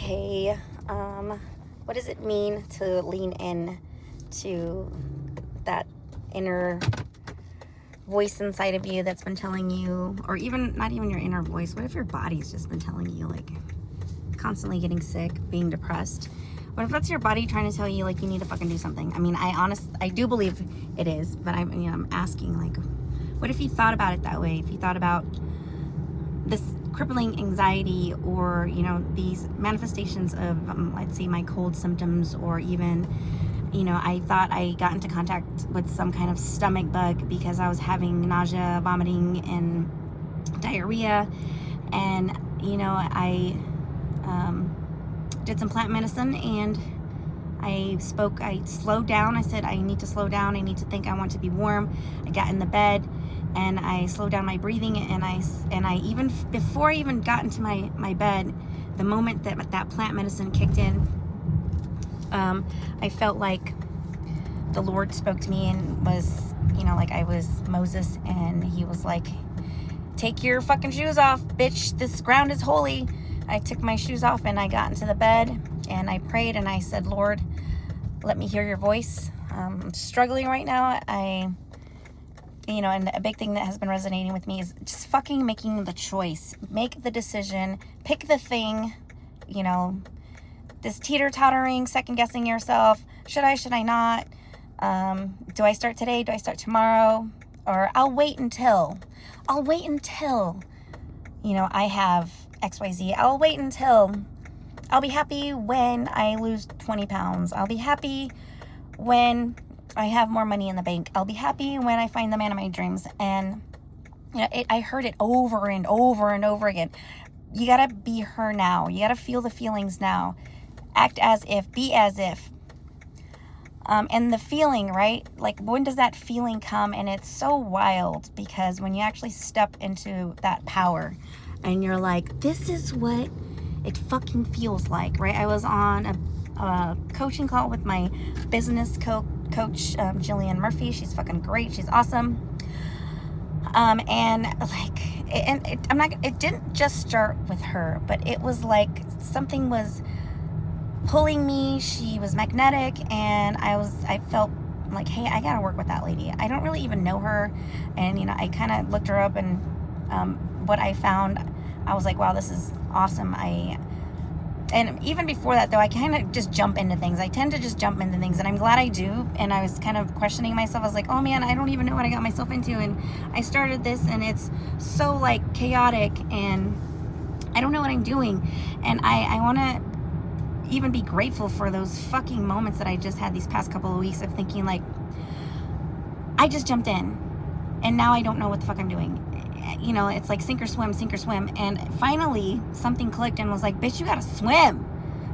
Okay, what does it mean to lean in to that inner voice inside of you that's been telling you, or even not even your inner voice, what if your body's just been telling you, like, constantly getting sick, being depressed? What if that's your body trying to tell you, like, you need to fucking do something? I mean, I do believe it is, but I'm asking, like, what if you thought about it that way? If you thought about this crippling anxiety, or these manifestations of let's say my cold symptoms, or even I thought I got into contact with some kind of stomach bug because I was having nausea, vomiting, and diarrhea, and I did some plant medicine, and I slowed down. I said, I need to slow down. I need to think. I want to be warm. I got in the bed and I slowed down my breathing, and I even, before I even got into my bed, the moment that plant medicine kicked in, I felt like the Lord spoke to me and was, like I was Moses, and he was like, take your fucking shoes off, bitch. This ground is holy. I took my shoes off and I got into the bed and I prayed and I said, Lord, let me hear your voice. I'm struggling right now. And a big thing that has been resonating with me is just fucking making the choice. Make the decision. Pick the thing. This teeter-tottering, second-guessing yourself. Should I not? Do I start today? Do I start tomorrow? Or I'll wait until, I have XYZ. I'll wait until, I'll be happy when I lose 20 pounds. I'll be happy when I have more money in the bank. I'll be happy when I find the man of my dreams. And, I heard it over and over and over again. You got to be her now. You got to feel the feelings now. Act as if, be as if. And the feeling, right? Like, when does that feeling come? And it's so wild, because when you actually step into that power and you're like, this is what it fucking feels like, right? I was on a coaching call with my business coach, Jillian Murphy. She's fucking great. She's awesome. It didn't just start with her, but it was like something was pulling me. She was magnetic, and I felt like, hey, I gotta work with that lady. I don't really even know her, and I kind of looked her up, and what I found, I was like, wow, this is awesome. And even before that, though, I kind of just jump into things. I tend to just jump into things, and I'm glad I do. And I was kind of questioning myself. I was like, oh man, I don't even know what I got myself into. And I started this, and it's so like chaotic, and I don't know what I'm doing. And I want to even be grateful for those fucking moments that I just had these past couple of weeks of thinking, like, I just jumped in, and now I don't know what the fuck I'm doing. It's like sink or swim. And finally something clicked and was like, bitch, you gotta swim.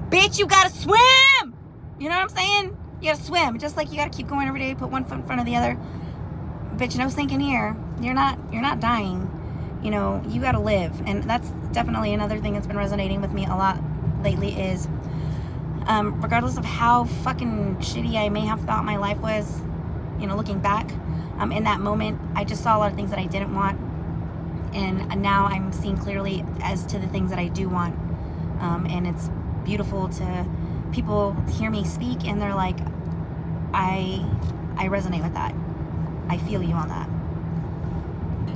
Bitch, you gotta swim. You know what I'm saying? You gotta swim. Just like you gotta keep going every day, put one foot in front of the other. Bitch, no sinking here. You're not dying. You gotta live. And that's definitely another thing that's been resonating with me a lot lately is, regardless of how fucking shitty I may have thought my life was, looking back, in that moment, I just saw a lot of things that I didn't want. And now I'm seeing clearly as to the things that I do want. And it's beautiful to people hear me speak, and they're like, I resonate with that. I feel you on that.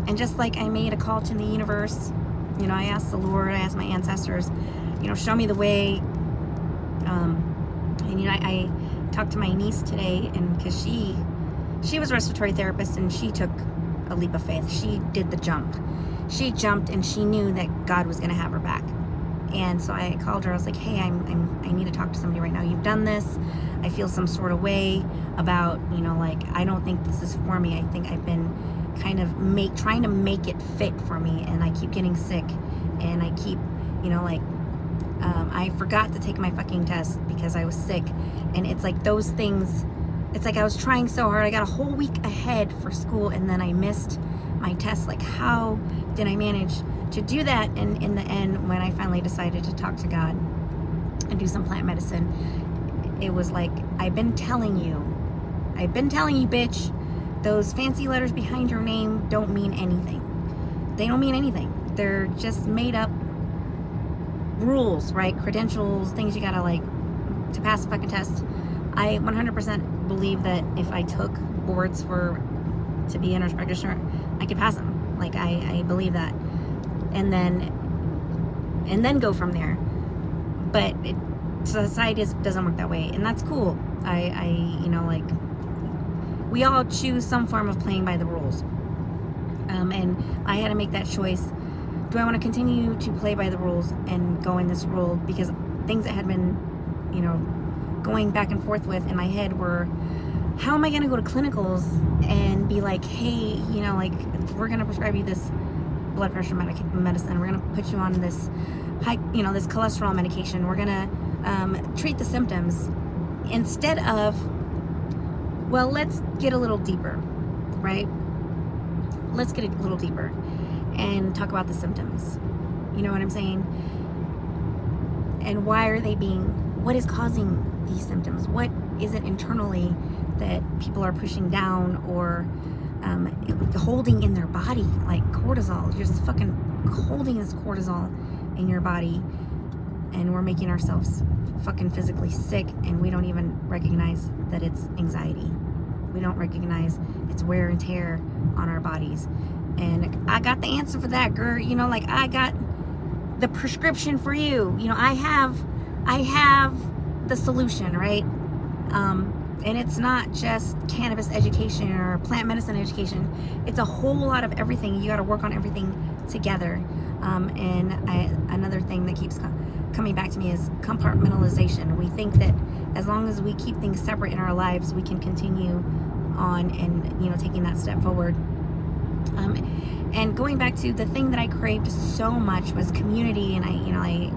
And just like I made a call to the universe, I asked the Lord, I asked my ancestors, show me the way. I talked to my niece today, and because she was a respiratory therapist, and she took a leap of faith. She did the jump. She jumped, and she knew that God was going to have her back. And so I called her. I was like, hey, I need to talk to somebody right now. You've done this. I feel some sort of way about, I don't think this is for me. I think I've been kind of trying to make it fit for me, and I keep getting sick, and I keep, I forgot to take my fucking test because I was sick. And it's like those things, it's like I was trying so hard. I got a whole week ahead for school, and then I missed my test. Like, how did I manage to do that? And in the end, when I finally decided to talk to God and do some plant medicine, it was like, I've been telling you, bitch, those fancy letters behind your name don't mean anything. They don't mean anything. They're just made up rules, right? Credentials, things you gotta like to pass a fucking test. I 100% believe that if I took boards to be a nurse practitioner, I could pass them. Like I believe that, and then go from there. But society doesn't work that way, and that's cool. I like, we all choose some form of playing by the rules, and I had to make that choice. Do I want to continue to play by the rules and go in this role? Because things that had been, going back and forth with in my head were, how am I going to go to clinicals and be like, hey, like, we're going to prescribe you this blood pressure medicine. We're going to put you on this high, this cholesterol medication. We're going to treat the symptoms, instead of, well, let's get a little deeper, right? Let's get a little deeper and talk about the symptoms. You know what I'm saying? And why are they what is causing these symptoms? What is it internally that people are pushing down or holding in their body, like cortisol? You're just fucking holding this cortisol in your body, and we're making ourselves fucking physically sick, and we don't even recognize that it's anxiety. We don't recognize it's wear and tear on our bodies. And I got the answer for that, girl. Like, I got the prescription for you. I have the solution, right? And it's not just cannabis education or plant medicine education. It's a whole lot of everything. You got to work on everything together. And another thing that keeps coming back to me is compartmentalization. We think that as long as we keep things separate in our lives, we can continue on and taking that step forward. And going back to the thing that I craved so much was community, and I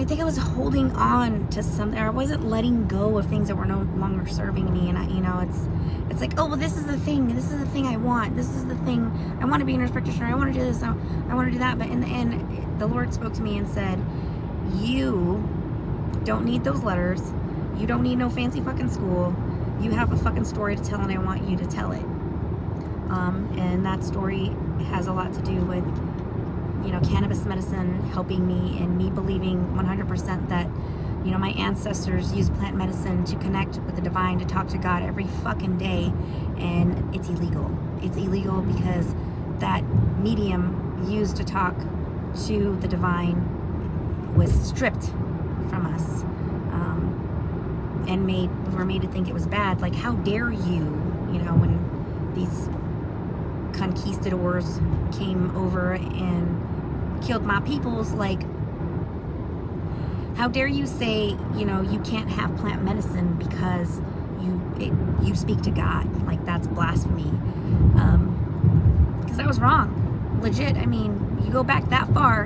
think I was holding on to something. I wasn't letting go of things that were no longer serving me. And it's like, oh, well, this is the thing. This is the thing I want. This is the thing. I want to be a nurse practitioner. I want to do this. I want to do that. But in the end, the Lord spoke to me and said, you don't need those letters. You don't need no fancy fucking school. You have a fucking story to tell, and I want you to tell it. And that story has a lot to do with, cannabis medicine helping me, and me believing 100% that, my ancestors used plant medicine to connect with the divine, to talk to God every fucking day, and it's illegal. It's illegal because that medium used to talk to the divine was stripped from us, and we were made to think it was bad. Like, how dare you, when these Conquistadors came over and killed my peoples, like, how dare you say, you can't have plant medicine because you speak to God? Like, that's blasphemy. Because that was wrong, legit. I mean, you go back that far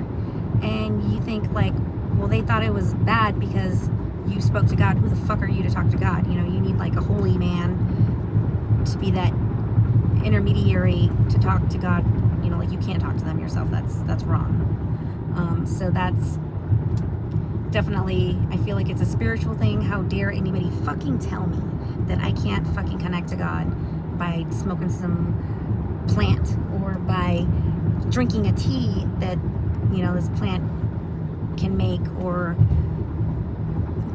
and you think, like, well, they thought it was bad because you spoke to God. Who the fuck are you to talk to God? You need like a holy man to be that intermediary to talk to God. Like, you can't talk to them yourself. That's wrong. So that's definitely, I feel like it's a spiritual thing. How dare anybody fucking tell me that I can't fucking connect to God by smoking some plant or by drinking a tea that this plant can make, or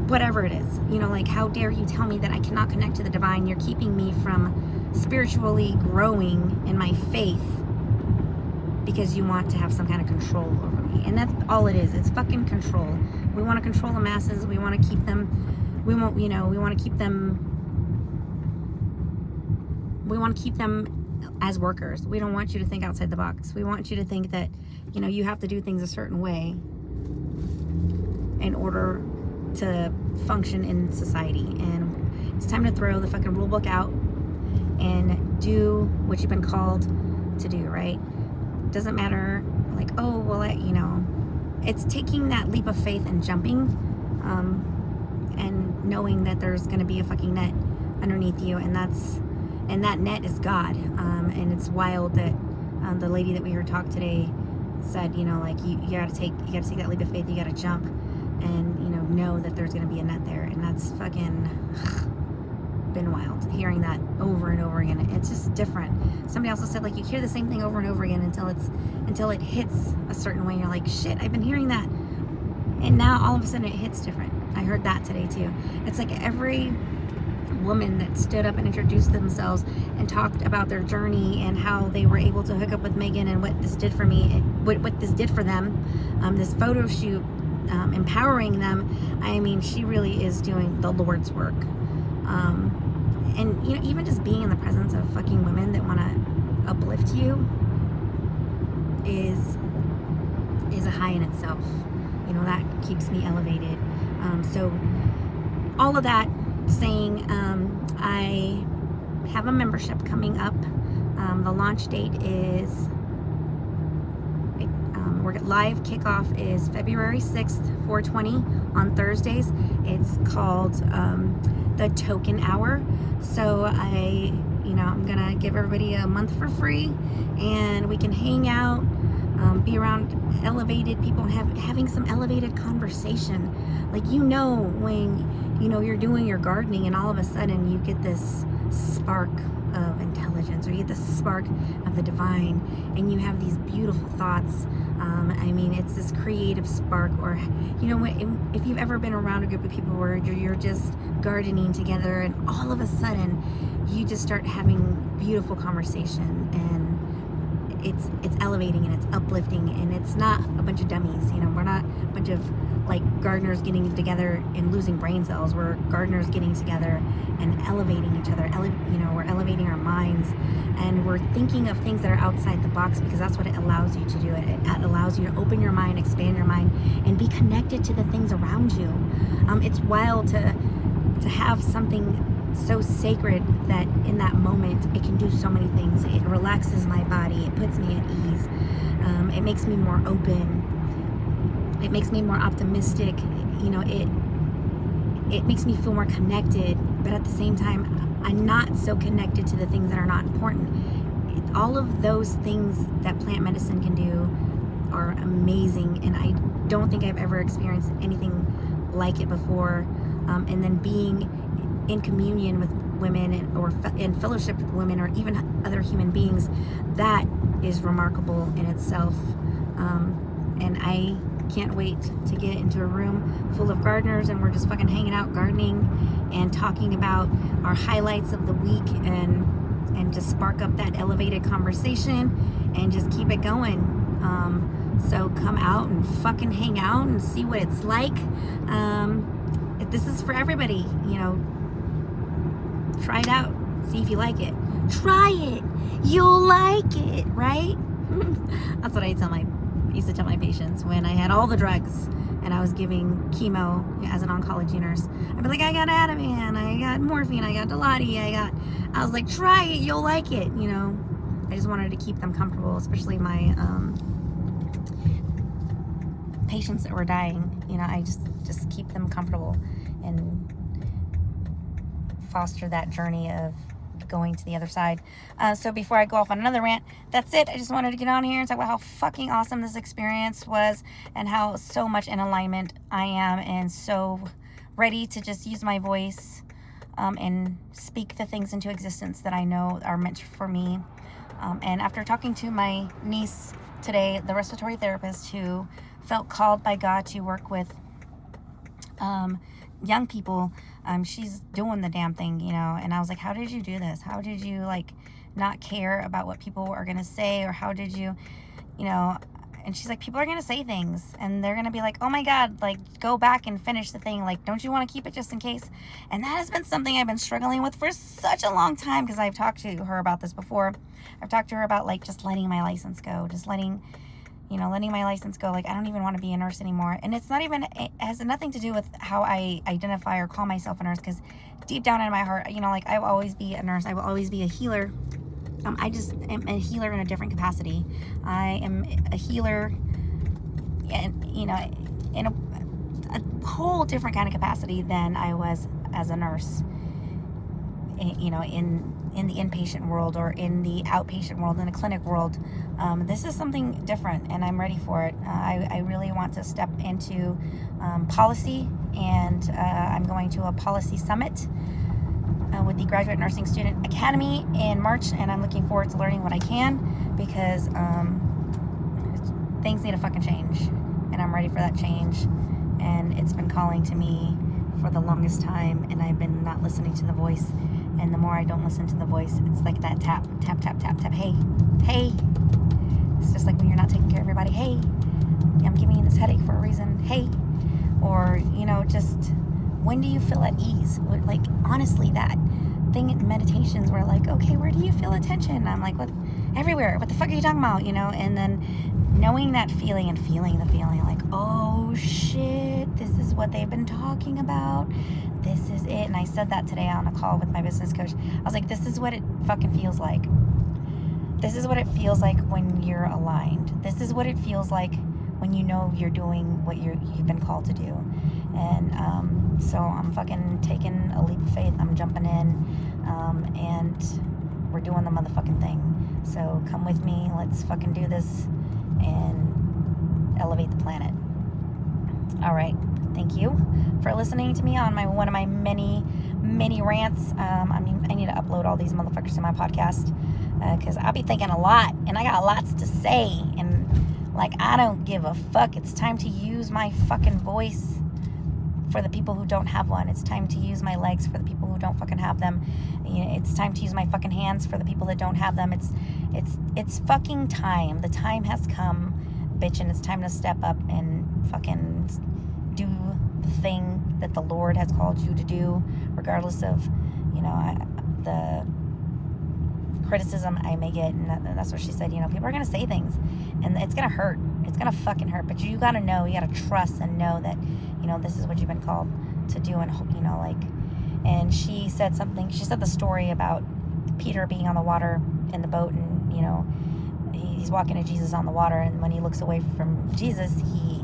whatever it is. Like, how dare you tell me that I cannot connect to the divine? You're keeping me from spiritually growing in my faith because you want to have some kind of control over me. And that's all it is. It's fucking control. We want to control the masses. We want to keep them, we want to keep them as workers. We don't want you to think outside the box. We want you to think that, you have to do things a certain way in order to function in society. And it's time to throw the fucking rule book out and do what you've been called to do, right? Doesn't matter, like, oh, well, it's taking that leap of faith and jumping, and knowing that there's going to be a fucking net underneath you, and that net is God. And it's wild that the lady that we heard talk today said, like, you gotta take that leap of faith. You gotta jump and know that there's going to be a net there. And that's fucking been wild, hearing that over and over again. It's just different. Somebody also said, like, you hear the same thing over and over again until it hits a certain way, and you're like, shit, I've been hearing that, and now all of a sudden it hits different. I heard that today too. It's like every woman that stood up and introduced themselves and talked about their journey and how they were able to hook up with Megan and what this did for me, what this did for them, this photo shoot, empowering them. I mean, she really is doing the Lord's work. And, you know, even just being in the presence of fucking women that want to uplift you is a high in itself. You know, that keeps me elevated. So all of that saying, I have a membership coming up. The launch date is, live kickoff is February 6th, 4:20 on Thursdays. It's called the Token Hour. So I'm gonna give everybody a month for free, and we can hang out, be around elevated people, and having some elevated conversation. Like, you know, when you're doing your gardening and all of a sudden you get this spark of intelligence, or you get the spark of the divine, and you have these beautiful thoughts. I mean, it's this creative spark. Or, you know, if you've ever been around a group of people where you're just gardening together, and all of a sudden you just start having beautiful conversation, and it's elevating and it's uplifting, and it's not a bunch of dummies. You know, we're not a bunch of like gardeners getting together and losing brain cells. We're gardeners getting together and elevating each other. We're elevating our minds, and we're thinking of things that are outside the box, because that's what it allows you to do. It allows you to open your mind, expand your mind, and be connected to the things around you. It's wild to have something so sacred that in that moment it can do so many things. It relaxes my body. It puts me at ease. It makes me more open. It makes me more optimistic. You know, it makes me feel more connected, but at the same time, I'm not so connected to the things that are not important. All of those things that plant medicine can do are amazing, and I don't think I've ever experienced anything like it before. And then being in communion with women, or in fellowship with women, or even other human beings, that is remarkable in itself. And I can't wait to get into a room full of gardeners, and we're just fucking hanging out, gardening, and talking about our highlights of the week, and just spark up that elevated conversation, and just keep it going. So come out and fucking hang out and see what it's like. This is for everybody, you know. Try it out. See if you like it. Try it. You'll like it, right? That's what I used to tell my patients when I had all the drugs and I was giving chemo as an oncology nurse. I'd be like, I got Ativan, I got morphine, I got Dilaudid, I was like, try it, you'll like it, you know. I just wanted to keep them comfortable, especially my patients that were dying. You know, I just keep them comfortable and foster that journey of going to the other side. So before I go off on another rant, that's it. I just wanted to get on here and talk about how fucking awesome this experience was, and how so much in alignment I am, and so ready to just use my voice and speak the things into existence that I know are meant for me. And after talking to my niece today, the respiratory therapist who felt called by God to work with young people, she's doing the damn thing, you know. And I was like, how did you do this? How did you like not care about what people are gonna say, or how did you know? And she's like, people are gonna say things, and they're gonna be like, oh my God, like, go back and finish the thing, like, don't you want to keep it just in case? And that has been something I've been struggling with for such a long time, because I've talked to her about this before. I've talked to her about like just letting my license go, just letting my license go. Like, I don't even want to be a nurse anymore. And it's not even, it has nothing to do with how I identify or call myself a nurse, because deep down in my heart, you know, like, I will always be a nurse. I will always be a healer. I just am a healer in a different capacity. I am a healer, and, you know, in a whole different kind of capacity than I was as a nurse, you know, in the inpatient world, or in the outpatient world, in the clinic world. This is something different, and I'm ready for it. I really want to step into policy, and I'm going to a policy summit with the Graduate Nursing Student Academy in March, and I'm looking forward to learning what I can, because things need to fucking change, and I'm ready for that change. And it's been calling to me for the longest time, and I've been not listening to the voice. And the more I don't listen to the voice, it's like that tap, tap, tap, tap, tap. Hey, hey. It's just like when you're not taking care of everybody. Hey, I'm giving you this headache for a reason. Hey. Or, just when do you feel at ease? Like, honestly, that thing in meditations where like, okay, where do you feel attention? I'm like, what? Everywhere. What the fuck are you talking about? And then knowing that feeling and feeling the feeling, like, oh shit, this is what they've been talking about. This is it. And I said that today on a call with my business coach. I was like, this is what it fucking feels like. This is what it feels like when you're aligned. This is what it feels like when you know you're doing what you've been called to do. And so I'm fucking taking a leap of faith. I'm jumping in, and we're doing the motherfucking thing. So come with me. Let's fucking do this and elevate the planet. All right. Thank you for listening to me on one of my many rants. I need to upload all these motherfuckers to my podcast, because I'll be thinking a lot, and I got lots to say, and like, I don't give a fuck. It's time to use my fucking voice for the people who don't have one. It's time to use my legs for the people who don't fucking have them. It's time to use my fucking hands for the people that don't have them. It's fucking time. The time has come, bitch, and it's time to step up and fucking do the thing that the Lord has called you to do, regardless of, the criticism I may get. And that's what she said. People are going to say things, and it's going to hurt. It's going to fucking hurt. But you got to know, you got to trust and know that, this is what you've been called to do. And, and she said something. She said the story about Peter being on the water in the boat, and, he's walking to Jesus on the water. And when he looks away from Jesus, he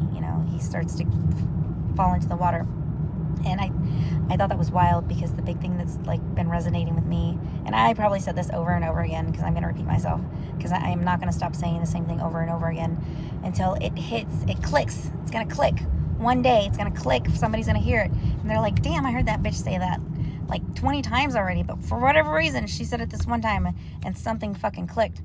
starts to fall into the water. And I thought that was wild, because the big thing that's like been resonating with me, and I probably said this over and over again, because I'm going to repeat myself, because I am not going to stop saying the same thing over and over again until it clicks. It's going to click. One day it's going to click. Somebody's going to hear it, and they're like, damn, I heard that bitch say that like 20 times already, but for whatever reason she said it this one time, and something fucking clicked.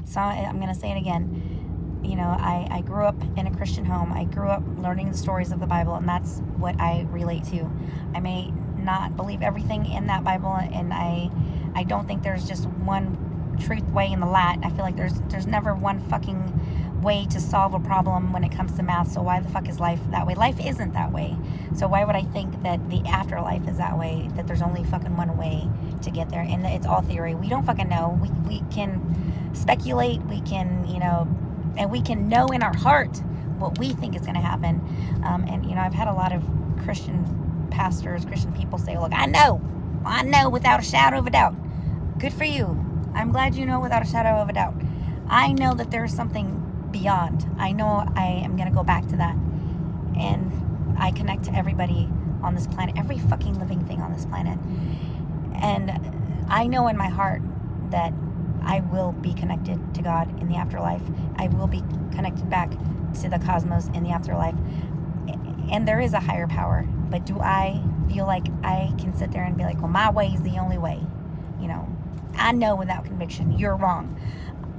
So I'm going to say it again. I grew up in a Christian home. I grew up learning the stories of the Bible, and that's what I relate to. I may not believe everything in that Bible, and I don't think there's just one truth way in the lot. I feel like there's never one fucking way to solve a problem when it comes to math. So why the fuck is life that way? Life isn't that way. So why would I think that the afterlife is that way, that there's only fucking one way to get there? And it's all theory. We don't fucking know. We can speculate. We can, and we can know in our heart what we think is going to happen. And, I've had a lot of Christian pastors, Christian people say, look, I know without a shadow of a doubt. Good for you. I'm glad you know without a shadow of a doubt. I know that there's something beyond. I know I am going to go back to that. And I connect to everybody on this planet, every fucking living thing on this planet. And I know in my heart that I will be connected to God in the afterlife. I will be connected back to the cosmos in the afterlife. And there is a higher power. But do I feel like I can sit there and be like, well, my way is the only way? I know without conviction, you're wrong.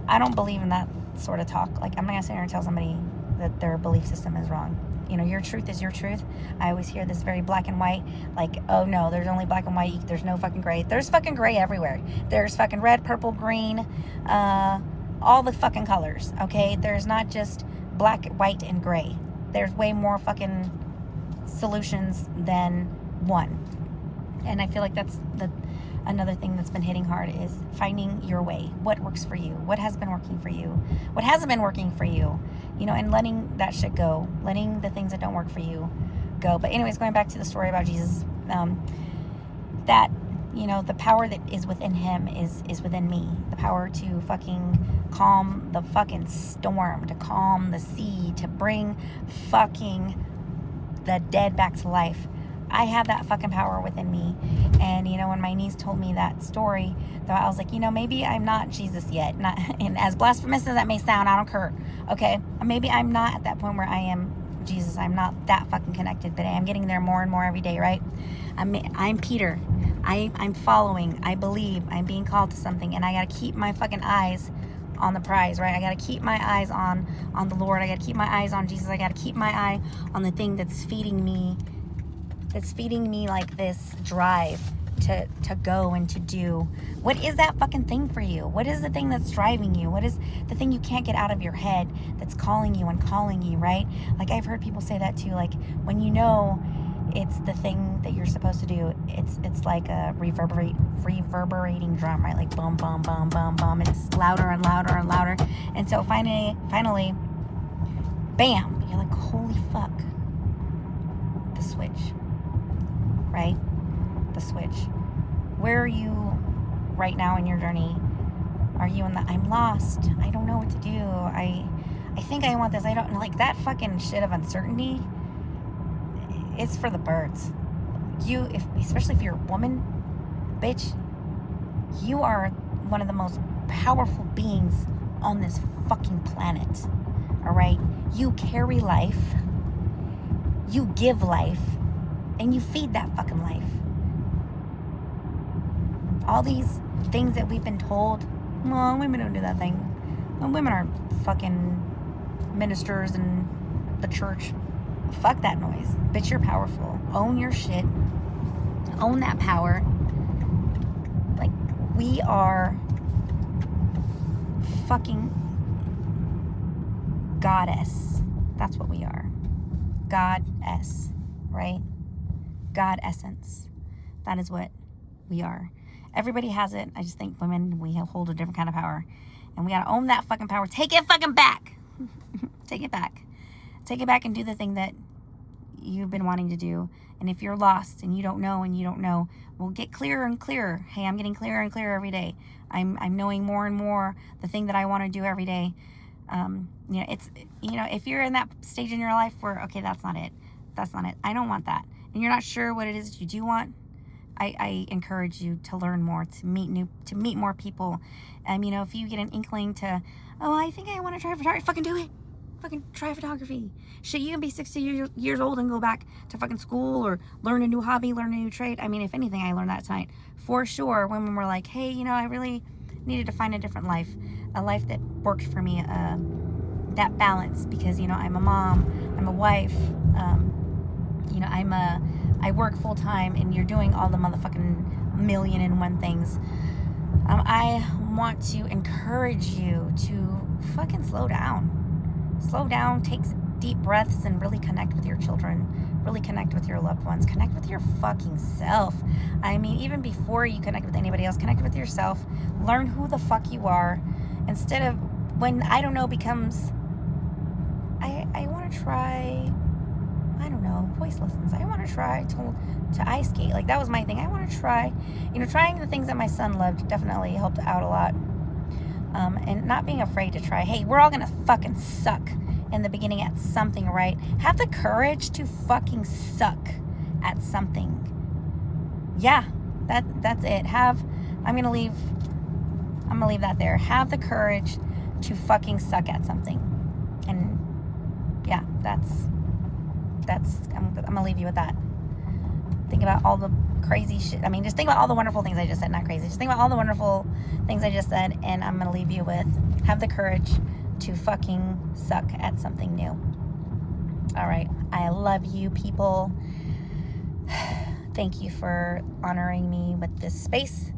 I don't believe in that sort of talk. Like, I'm not going to sit here and tell somebody that their belief system is wrong. Your truth is your truth. I always hear this very black and white, like, oh no, there's only black and white, there's no fucking gray. There's fucking gray everywhere. There's fucking red, purple, green, all the fucking colors, okay? There's not just black, white, and gray. There's way more fucking solutions than one. And I feel like that's another thing that's been hitting hard, is finding your way. What works for you? What has been working for you? What hasn't been working for you? And letting that shit go. Letting the things that don't work for you go. But anyways, going back to the story about Jesus, that, the power that is within him is within me. The power to fucking calm the fucking storm, to calm the sea, to bring fucking the dead back to life. I have that fucking power within me. And, when my niece told me that story, though, I was like, maybe I'm not Jesus yet. And as blasphemous as that may sound, I don't care. Okay? Maybe I'm not at that point where I am Jesus. I'm not that fucking connected, but I am getting there more and more every day, right? I'm Peter. I'm following. I believe. I'm being called to something, and I gotta keep my fucking eyes on the prize, right? I gotta keep my eyes on the Lord. I gotta keep my eyes on Jesus. I gotta keep my eye on the thing that's feeding me like this drive to go and to do. What is that fucking thing for you? What is the thing that's driving you? What is the thing you can't get out of your head that's calling you, right? Like, I've heard people say that too, like, when you know it's the thing that you're supposed to do, it's like a reverberating drum, right? Like boom, boom, boom, boom, boom, and it's louder and louder and louder. And so finally, bam, you're like, holy fuck, the switch, right? The switch. Where are you right now in your journey? Are you in the I'm lost, I don't know what to do, I think I want this, I don't, like, that fucking shit of uncertainty? It's for the birds. Especially if you're a woman, bitch, you are one of the most powerful beings on this fucking planet. All right? You carry life, you give life, and you feed that fucking life. All these things that we've been told, well, women don't do that thing. Well, women aren't fucking ministers in the church. Fuck that noise. Bitch, you're powerful. Own your shit. Own that power. Like, we are fucking goddess. That's what we are. Goddess, right? God essence. That is what we are. Everybody has it. I just think women, we hold a different kind of power. And we gotta own that fucking power. Take it fucking back. Take it back. Take it back and do the thing that you've been wanting to do. And if you're lost and you don't know, well, get clearer and clearer. Hey, I'm getting clearer and clearer every day. I'm knowing more and more the thing that I want to do every day. It's, if you're in that stage in your life where, okay, that's not it. I don't want that. And you're not sure what it is that you do want. I encourage you to learn more, to meet more people. If you get an inkling to, oh, I think I want to try photography, fucking do it. Fucking try photography. Shit, you can be 60 years old and go back to fucking school or learn a new hobby, learn a new trade. If anything, I learned that tonight. For sure, women were like, hey, I really needed to find a different life. A life that worked for me, that balance. Because, I'm a mom, I'm a wife, I work full time, and you're doing all the motherfucking 1,000,001 things. I want to encourage you to fucking slow down. Slow down, take deep breaths, and really connect with your children. Really connect with your loved ones. Connect with your fucking self. Even before you connect with anybody else, connect with yourself. Learn who the fuck you are. Instead of when I don't know becomes, I want to try, I don't know, voice lessons. I want to try to ice skate. Like, that was my thing. I want to try, trying the things that my son loved definitely helped out a lot. And not being afraid to try. Hey, we're all gonna fucking suck in the beginning at something, right? Have the courage to fucking suck at something. Yeah, that's it. I'm gonna leave that there. Have the courage to fucking suck at something. And yeah, I'm gonna leave you with that. Think about all the crazy shit. Just think about all the wonderful things I just said. Not crazy. Just think about all the wonderful things I just said. And I'm going to leave you with, have the courage to fucking suck at something new. All right. I love you, people. Thank you for honoring me with this space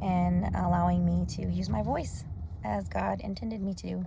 and allowing me to use my voice as God intended me to.